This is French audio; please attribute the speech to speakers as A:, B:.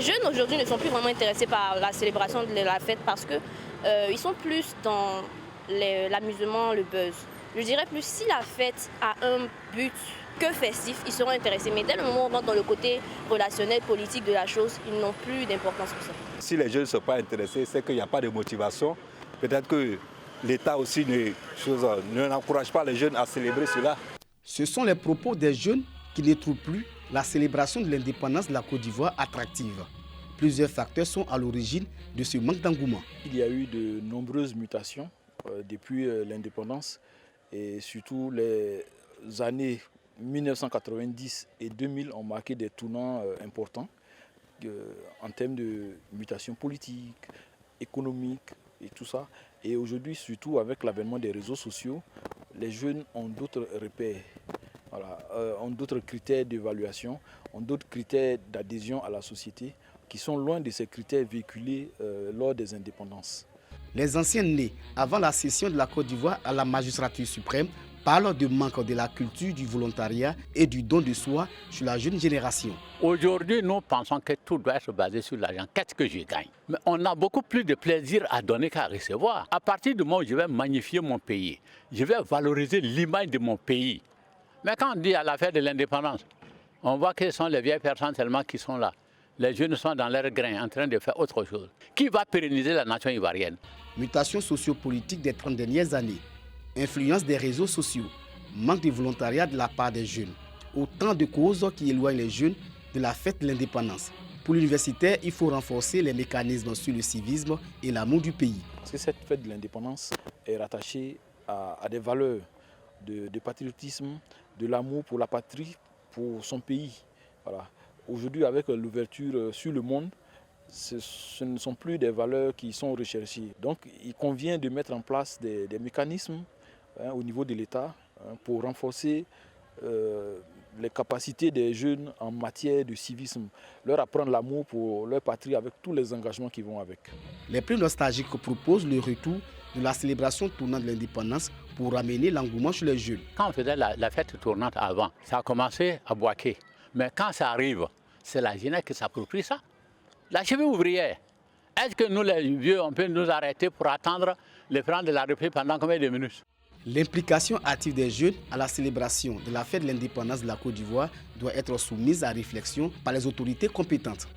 A: jeunes aujourd'hui ne sont plus vraiment intéressés par la célébration de la fête parce que ils sont plus dans l'amusement, le buzz. Je dirais plus si la fête a un but que festif, ils seront intéressés. Mais dès le moment où on rentre dans le côté relationnel, politique de la chose, ils n'ont plus d'importance pour ça.
B: Si les jeunes ne sont pas intéressés, c'est qu'il n'y a pas de motivation. Peut-être que l'État aussi n'encourage pas les jeunes à célébrer cela.
C: Ce sont les propos des jeunes qui ne trouvent plus la célébration de l'indépendance de la Côte d'Ivoire attractive. Plusieurs facteurs sont à l'origine de ce manque d'engouement.
D: Il y a eu de nombreuses mutations depuis l'indépendance et surtout les années 1990 et 2000 ont marqué des tournants importants en termes de mutations politiques, économiques et tout ça. Et aujourd'hui, surtout avec l'avènement des réseaux sociaux, les jeunes ont d'autres repères, ont d'autres critères d'évaluation, ont d'autres critères d'adhésion à la société qui sont loin de ces critères véhiculés lors des indépendances.
C: Les anciens nés avant la cession de la Côte d'Ivoire à la magistrature suprême parlent de manque de la culture du volontariat et du don de soi sur la jeune génération.
E: Aujourd'hui, nous pensons que tout doit être basé sur l'argent. Qu'est-ce que je gagne? Mais on a beaucoup plus de plaisir à donner qu'à recevoir. À partir du moment où je vais magnifier mon pays, je vais valoriser l'image de mon pays. Mais quand on dit à la fête de l'indépendance, on voit que ce sont les vieilles personnes seulement qui sont là. Les jeunes sont dans leur grain en train de faire autre chose. Qui va pérenniser la nation ivoirienne?
C: Mutation sociopolitique des 30 dernières années, influence des réseaux sociaux, manque de volontariat de la part des jeunes. Autant de causes qui éloignent les jeunes de la fête de l'indépendance. Pour l'universitaire, il faut renforcer les mécanismes sur le civisme et l'amour du pays.
D: Parce que cette fête de l'indépendance est rattachée à des valeurs de patriotisme, de l'amour pour la patrie, pour son pays. Voilà. Aujourd'hui, avec l'ouverture sur le monde, ce ne sont plus des valeurs qui sont recherchées. Donc, il convient de mettre en place des mécanismes au niveau de l'État pour renforcer les capacités des jeunes en matière de civisme, leur apprendre l'amour pour leur patrie avec tous les engagements qui vont avec.
C: Les plus nostalgiques proposent le retour de la célébration tournante de l'indépendance pour ramener l'engouement chez les jeunes.
E: Quand on faisait la fête tournante avant, ça a commencé à Boaké. Mais quand ça arrive, c'est la jeunesse qui s'approprie ça. La cheville ouvrière, est-ce que nous les vieux, on peut nous arrêter pour attendre le président de la République pendant combien de minutes?
C: L'implication active des jeunes à la célébration de la fête de l'indépendance de la Côte d'Ivoire doit être soumise à réflexion par les autorités compétentes.